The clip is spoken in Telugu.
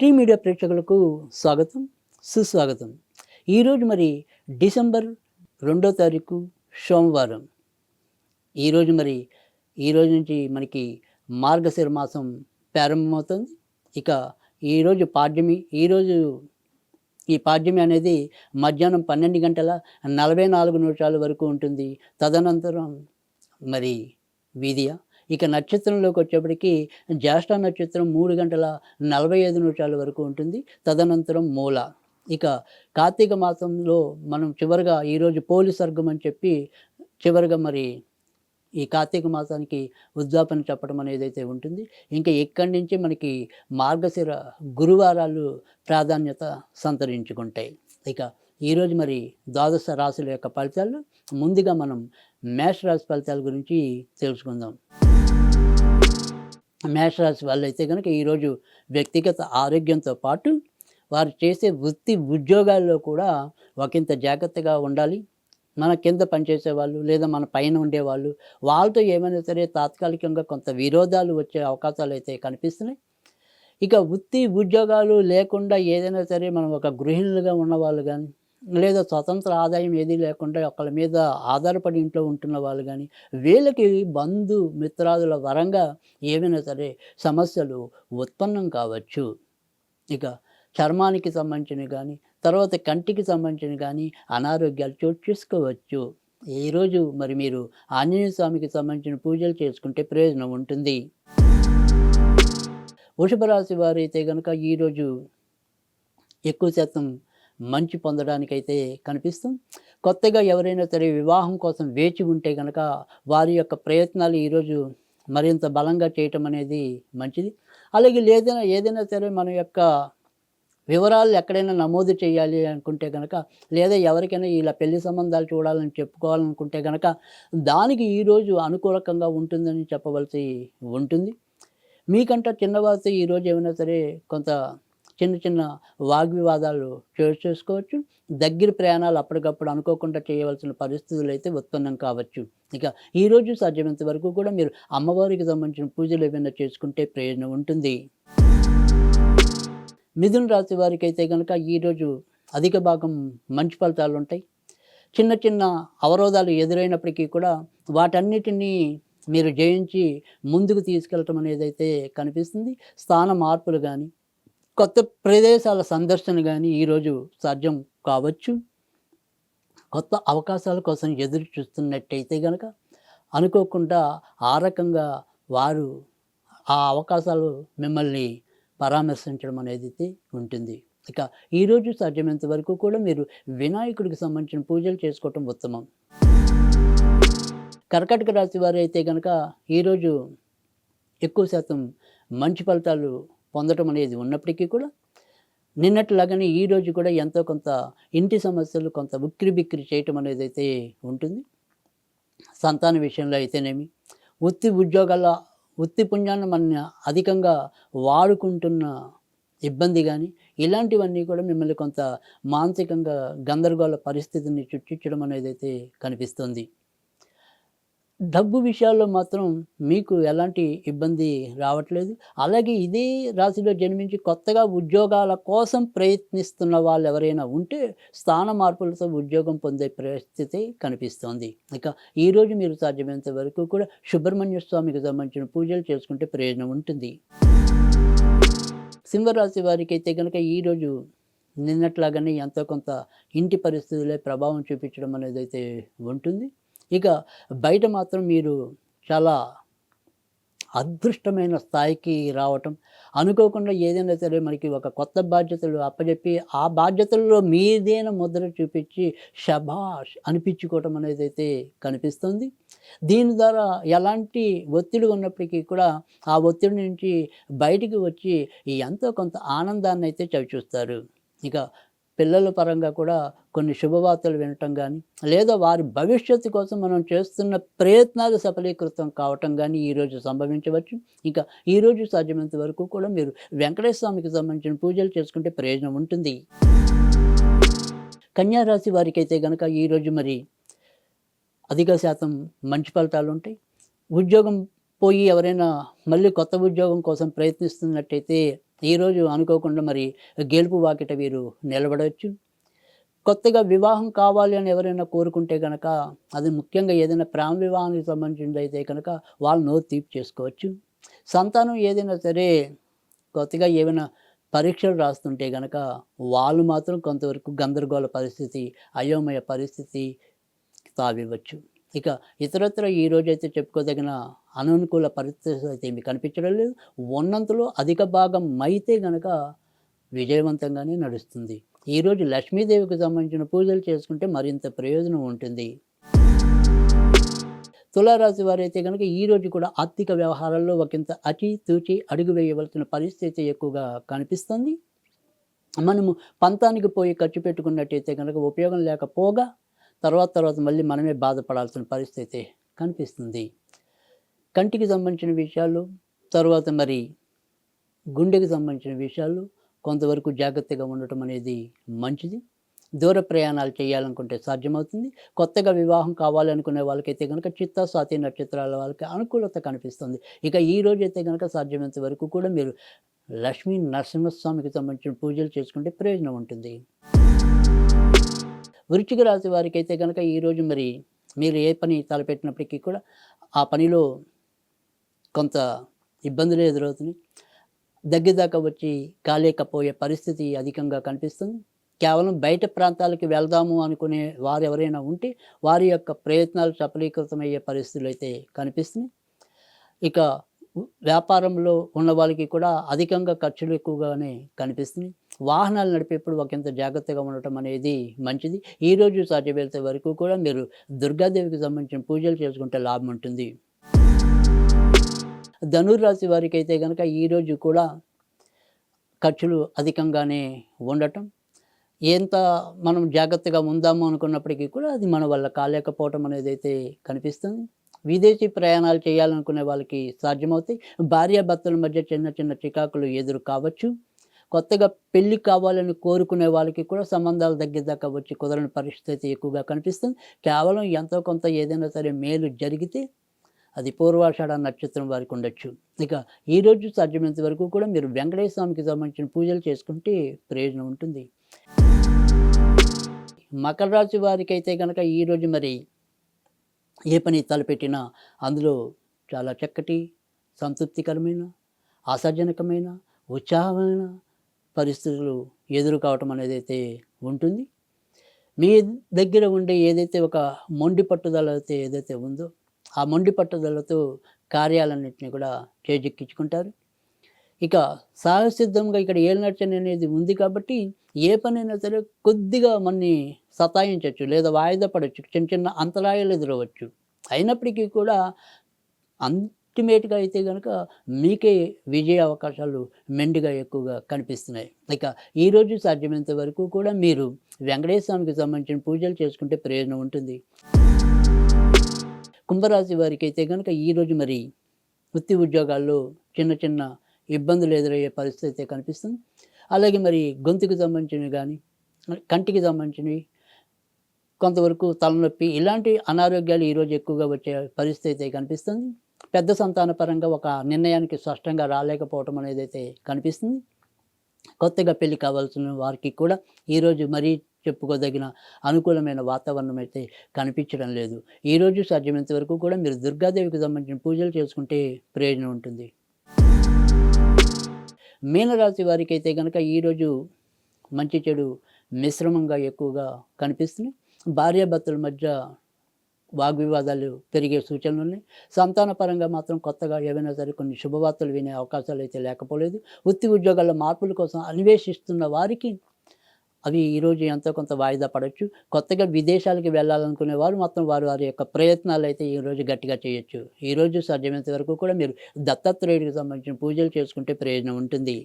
టీ మీడియా ప్రేక్షకులకు స్వాగతం, సుస్వాగతం. ఈరోజు మరి డిసెంబర్ 2 సోమవారం. ఈరోజు మరి ఈరోజు నుంచి మనకి మార్గశిర మాసం ప్రారంభమవుతుంది. ఇక ఈరోజు పాడ్యమి. ఈ పాడ్యమి అనేది మధ్యాహ్నం 12 గంటల 44 నిమిషాల వరకు ఉంటుంది. తదనంతరం మరి వీధియ. ఇక నక్షత్రంలోకి వచ్చేప్పటికి జ్యేష్ఠ నక్షత్రం 3 గంటల 45 నిమిషాల వరకు ఉంటుంది. తదనంతరం మూల. ఇక కార్తీక మాసంలో మనం చివరిగా ఈరోజు పోలి సర్గం అని చెప్పి చివరిగా మరి ఈ కార్తీక మాసానికి ఉద్యాపన చెప్పడం అనేది అయితే ఉంటుంది. ఇంకా ఇక్కడి నుంచి మనకి మార్గశిర గురువారాలు ప్రాధాన్యత సంతరించుకుంటాయి. ఇక ఈరోజు మరి ద్వాదశ రాశుల యొక్క ఫలితాలు ముందుగా మనం మేషరాశి ఫలితాల గురించి తెలుసుకుందాం. మేషరాశి వాళ్ళైతే కనుక ఈరోజు వ్యక్తిగత ఆరోగ్యంతో పాటు వారు చేసే వృత్తి ఉద్యోగాల్లో కూడా ఒకంత జాగ్రత్తగా ఉండాలి. మన కింద పనిచేసే వాళ్ళు లేదా మన పైన ఉండేవాళ్ళు వాళ్ళతో ఏమైనా సరే తాత్కాలికంగా కొంత విరోధాలు వచ్చే అవకాశాలు అయితే కనిపిస్తున్నాయి. ఇక వృత్తి ఉద్యోగాలు లేకుండా ఏదైనా సరే మనం ఒక గృహిణులుగా ఉన్నవాళ్ళు కానీ లేదా స్వతంత్ర ఆదాయం ఏదీ లేకుండా ఒకళ్ళ మీద ఆధారపడి ఇంట్లో ఉంటున్న వాళ్ళు కానీ వీళ్ళకి బంధు మిత్రాదుల వరంగా ఏమైనా సరే సమస్యలు ఉత్పన్నం కావచ్చు. ఇక చర్మానికి సంబంధించినవి కానీ తర్వాత కంటికి సంబంధించినవి కానీ అనారోగ్యాలు చోటు చేసుకోవచ్చు. ఈరోజు మరి మీరు ఆంజనేయ స్వామికి సంబంధించిన పూజలు చేసుకుంటే ప్రయోజనం ఉంటుంది. వృషభ రాశి వారైతే కనుక ఈరోజు ఎక్కువ శాతం మంచి పొందడానికైతే కనిపిస్తుంది. కొత్తగా ఎవరైనా సరే వివాహం కోసం వేచి ఉంటే కనుక వారి యొక్క ప్రయత్నాలు ఈరోజు మరింత బలంగా చేయటం అనేది మంచిది. అలాగే ఏదైనా సరే మన యొక్క వివరాలు ఎక్కడైనా నమోదు చేయాలి అనుకుంటే కనుక లేదా ఎవరికైనా ఇలా పెళ్లి సంబంధాలు చూడాలని చెప్పుకోవాలనుకుంటే కనుక దానికి ఈరోజు అనుకూలకంగా ఉంటుందని చెప్పవలసి ఉంటుంది. మీకంటే చిన్నవారితో ఈరోజు ఏమైనా సరే కొంత చిన్న వాగ్వివాదాలు చేసుకోవచ్చు. దగ్గర ప్రయాణాలు అప్పటికప్పుడు అనుకోకుండా చేయవలసిన పరిస్థితులు అయితే ఉత్పన్నం కావచ్చు. ఇక ఈరోజు సాధ్యమైనంత వరకు కూడా మీరు అమ్మవారికి సంబంధించిన పూజలు ఏమైనా చేసుకుంటే ప్రయోజనం ఉంటుంది. మిథున రాశి వారికి అయితే కనుక ఈరోజు అధిక భాగం మంచి ఫలితాలు ఉంటాయి. చిన్న అవరోధాలు ఎదురైనప్పటికీ కూడా వాటన్నిటినీ మీరు జయించి ముందుకు తీసుకెళ్ళటం అనేది అయితే కనిపిస్తుంది. స్థాన మార్పులు కానీ కొత్త ప్రదేశాల సందర్శన కానీ ఈరోజు సాధ్యం కావచ్చు. కొత్త అవకాశాల కోసం ఎదురు చూస్తున్నట్టయితే కనుక అనుకోకుండా ఆ రకంగా వారు ఆ అవకాశాలు మిమ్మల్ని పరామర్శించడం అనేది అయితే ఉంటుంది. ఇక ఈరోజు సాధ్యమైనంత వరకు కూడా మీరు వినాయకుడికి సంబంధించిన పూజలు చేసుకోవటం ఉత్తమం. కర్కాటక రాశి వారు అయితే కనుక ఈరోజు ఎక్కువ శాతం మంచి ఫలితాలు పొందటం అనేది ఉన్నప్పటికీ కూడా నిన్నట్లాగానే ఈరోజు కూడా ఎంతో కొంత ఇంటి సమస్యలు కొంత ఉక్కిరిబిక్కిరి చేయటం అనేది అయితే ఉంటుంది. సంతాన విషయంలో అయితేనేమి వృత్తి పుణ్యాన్ని మన అధికంగా వాడుకుంటున్న ఇబ్బంది కానీ ఇలాంటివన్నీ కూడా మిమ్మల్ని కొంత మానసికంగా గందరగోళ పరిస్థితిని సృష్టించడం అనేది అయితే కనిపిస్తుంది. డబ్బు విషయాల్లో మాత్రం మీకు ఎలాంటి ఇబ్బంది రావట్లేదు. అలాగే ఇదే రాశిలో జన్మించి కొత్తగా ఉద్యోగాల కోసం ప్రయత్నిస్తున్న వాళ్ళు ఎవరైనా ఉంటే స్థాన మార్పులతో ఉద్యోగం పొందే పరిస్థితి కనిపిస్తోంది. ఇక ఈరోజు మీరు సాధ్యమైనంత వరకు కూడా సుబ్రహ్మణ్య స్వామికి సంబంధించిన పూజలు చేసుకుంటే ప్రయోజనం ఉంటుంది. సింహరాశి వారికి అయితే కనుక ఈరోజు నిన్నట్లాగానే ఎంతో కొంత ఇంటి పరిస్థితులే ప్రభావం చూపించడం అనేది అయితే ఉంటుంది. ఇక బయట మాత్రం మీరు చాలా అదృష్టమైన స్థాయికి రావటం, అనుకోకుండా ఏదైనా సరే మనకి ఒక కొత్త బాధ్యతలు అప్పచెప్పి ఆ బాధ్యతల్లో మీదైన ముద్ర చూపించి శభాష్ అనిపించుకోవటం అనేది అయితే కనిపిస్తుంది. దీని ద్వారా ఎలాంటి ఒత్తిడి ఉన్నప్పటికీ కూడా ఆ ఒత్తిడి నుంచి బయటికి వచ్చి ఎంతో కొంత ఆనందాన్ని అయితే చవిచూస్తారు. ఇక పిల్లల పరంగా కూడా కొన్ని శుభవార్తలు వినటం కానీ లేదా వారి భవిష్యత్తు కోసం మనం చేస్తున్న ప్రయత్నాలు సఫలీకృతం కావటం కానీ ఈరోజు సంభవించవచ్చు. ఇంకా ఈరోజు సాధ్యమైనంత వరకు కూడా మీరు వెంకటేశ్వర స్వామికి సంబంధించిన పూజలు చేసుకుంటే ప్రయోజనం ఉంటుంది. కన్యా రాశి వారికి అయితే కనుక ఈరోజు మరి అధిక శాతం మంచి ఫలితాలు ఉంటాయి. ఉద్యోగం పోయి ఎవరైనా మళ్ళీ కొత్త ఉద్యోగం కోసం ప్రయత్నిస్తున్నట్టయితే ఈరోజు అనుకోకుండా మరి గెలుపు వాకిట వీరు నిలబడవచ్చు. కొత్తగా వివాహం కావాలి అని ఎవరైనా కోరుకుంటే గనక, అది ముఖ్యంగా ఏదైనా ప్రేమ వివాహానికి సంబంధించిందైతే కనుక వాళ్ళు నోరు తీపి చేసుకోవచ్చు. సంతానం ఏదైనా సరే కొత్తగా ఏమైనా పరీక్షలు రాస్తుంటే గనక వాళ్ళు మాత్రం కొంతవరకు గందరగోళ పరిస్థితి, అయోమయ పరిస్థితి తావివ్వచ్చు. ఇక ఇతరత్ర ఈరోజైతే చెప్పుకోదగిన అననుకూల పరిస్థితులు అయితే ఏమి కనిపించడం లేదు. ఉన్నంతలో అధిక భాగం అయితే గనక విజయవంతంగానే నడుస్తుంది. ఈరోజు లక్ష్మీదేవికి సంబంధించిన పూజలు చేసుకుంటే మరింత ప్రయోజనం ఉంటుంది. తులారాశి వారైతే గనుక ఈరోజు కూడా ఆర్థిక వ్యవహారాల్లో ఒకంత అచి-తూచి అడుగు వేయవలసిన పరిస్థితి ఎక్కువగా కనిపిస్తుంది. మనము పంతానికి పోయి ఖర్చు పెట్టుకున్నట్టయితే గనక ఉపయోగం లేకపోగా తర్వాత మళ్ళీ మనమే బాధపడాల్సిన పరిస్థితి కనిపిస్తుంది. కంటికి సంబంధించిన విషయాలు, తర్వాత మరి గుండెకి సంబంధించిన విషయాలు కొంతవరకు జాగ్రత్తగా ఉండటం అనేది మంచిది. దూర ప్రయాణాలు చేయాలనుకుంటే సాధ్యమవుతుంది. కొత్తగా వివాహం కావాలనుకునే వాళ్ళకైతే గనక చిత్తా, స్వాతి నక్షత్రాల వాళ్ళకి అనుకూలత కనిపిస్తుంది. ఇక ఈ రోజైతే గనక సాధ్యమైనంత వరకు కూడా మీరు లక్ష్మీ నరసింహస్వామికి సంబంధించిన పూజలు చేసుకుంటే ప్రయోజనం ఉంటుంది. వృశ్చిక రాశి వారికైతే గనక ఈరోజు మరి మీరు ఏ పని తలపెట్టినప్పటికీ కూడా ఆ పనిలో కొంత ఇబ్బందులు ఎదురవుతున్నాయి. దగ్గర దాకా వచ్చి కాలేకపోయే పరిస్థితి అధికంగా కనిపిస్తుంది. కేవలం బయట ప్రాంతాలకు వెళ్దాము అనుకునే వారు ఎవరైనా ఉంటే వారి యొక్క ప్రయత్నాలు సఫలీకృతమయ్యే పరిస్థితులు అయితే కనిపిస్తున్నాయి. ఇక వ్యాపారంలో ఉన్న వాళ్ళకి కూడా అధికంగా ఖర్చులు ఎక్కువగానే కనిపిస్తున్నాయి. వాహనాలు నడిపేప్పుడు ఒకంత జాగ్రత్తగా ఉండటం అనేది మంచిది. ఈరోజు సాధ్యమైనంత వరకు కూడా మీరు దుర్గాదేవికి సంబంధించిన పూజలు చేసుకుంటే లాభం ఉంటుంది. ధనుర్రాశి వారికి అయితే కనుక ఈరోజు కూడా ఖర్చులు అధికంగానే ఉండటం, ఎంత మనం జాగ్రత్తగా ఉందాము అనుకున్నప్పటికీ కూడా అది మన వల్ల కాలేకపోవటం అనేది అయితే కనిపిస్తుంది. విదేశీ ప్రయాణాలు చేయాలనుకునే వాళ్ళకి సాధ్యమవుతాయి. భార్యాభర్తల మధ్య చిన్న చికాకులు ఎదురు కావచ్చు. కొత్తగా పెళ్ళి కావాలని కోరుకునే వాళ్ళకి కూడా సంబంధాలు దగ్గర దాకా వచ్చి కుదరని పరిస్థితి ఎక్కువగా కనిపిస్తుంది. కేవలం ఎంతో కొంత ఏదైనా సరే మేలు జరిగితే అది పూర్వాషాఢ నక్షత్రం వారికి ఉండొచ్చు. ఇక ఈరోజు సాధ్యమైనంత వరకు కూడా మీరు వెంకటేశ్వర స్వామికి సంబంధించిన పూజలు చేసుకుంటే ప్రయోజనం ఉంటుంది. మకర రాశి వారికి అయితే కనుక ఈరోజు మరి ఏ పని తలపెట్టినా అందులో చాలా చక్కటి, సంతృప్తికరమైన, ఆశాజనకమైన, ఉత్సాహమైన పరిస్థితులు ఎదురు కావటం అనేది అయితే ఉంటుంది. మీ దగ్గర ఉండే ఏదైతే ఒక మొండి పట్టుదల అయితే ఏదైతే ఉందో ఆ మొండి పట్టుదలతో కార్యాలన్నింటినీ కూడా చేజిక్కించుకుంటారు. ఇక సహజసిద్ధంగా ఇక్కడ ఏలినాటి అనేది ఉంది కాబట్టి ఏ పనైనా సరే కొద్దిగా మనని సతాయించవచ్చు, లేదా వాయిదా పడవచ్చు, చిన్న అంతరాయాలు ఎదురవచ్చు. అయినప్పటికీ కూడా అల్టిమేట్గా అయితే కనుక మీకే విజయ అవకాశాలు మెండుగా ఎక్కువగా కనిపిస్తున్నాయి. ఇక ఈరోజు సాధ్యమైనంత వరకు కూడా మీరు వెంకటేశ్వర స్వామికి సంబంధించిన పూజలు చేసుకుంటే ప్రయోజనం ఉంటుంది. కుంభరాశి వారికి అయితే కనుక ఈరోజు మరి వృత్తి ఉద్యోగాల్లో చిన్న ఇబ్బందులు ఎదురయ్యే పరిస్థితి అయితే కనిపిస్తుంది. అలాగే మరి గొంతుకు సంబంధించినవి కానీ, కంటికి సంబంధించినవి, కొంతవరకు తలనొప్పి, ఇలాంటి అనారోగ్యాలు ఈరోజు ఎక్కువగా వచ్చే పరిస్థితి అయితే కనిపిస్తుంది. పెద్ద సంతాన పరంగా ఒక నిర్ణయానికి స్పష్టంగా రాలేకపోవటం అనేది అయితే కనిపిస్తుంది. కొత్తగా పెళ్లి కావాల్సిన వారికి కూడా ఈరోజు మరీ చెప్పుకోదగిన అనుకూలమైన వాతావరణం అయితే కనిపించడం లేదు. ఈరోజు సాధ్యమైనంత వరకు కూడా మీరు దుర్గాదేవికి సంబంధించిన పూజలు చేసుకుంటే ప్రయోజనం ఉంటుంది. మీనరాశి వారికి అయితే కనుక ఈరోజు మంచి చెడు మిశ్రమంగా ఎక్కువగా కనిపిస్తున్నాయి. భార్యాభర్తల మధ్య వాగ్వివాదాలు పెరిగే సూచనలు ఉన్నాయి. సంతాన పరంగా మాత్రం కొత్తగా ఏవైనా సరే కొన్ని శుభవార్తలు వినే అవకాశాలు అయితే లేకపోలేదు. వృత్తి ఉద్యోగాల్లో మార్పుల కోసం అన్వేషిస్తున్న వారికి అవి ఈరోజు ఎంతో కొంత వాయిదా పడవచ్చు. కొత్తగా విదేశాలకు వెళ్ళాలనుకునే వారు మాత్రం వారి యొక్క ప్రయత్నాలు అయితే ఈరోజు గట్టిగా చేయొచ్చు. ఈరోజు సాధ్యమైనంత వరకు కూడా మీరు దత్తాత్రేయుడికి సంబంధించిన పూజలు చేసుకుంటే ప్రయోజనం ఉంటుంది.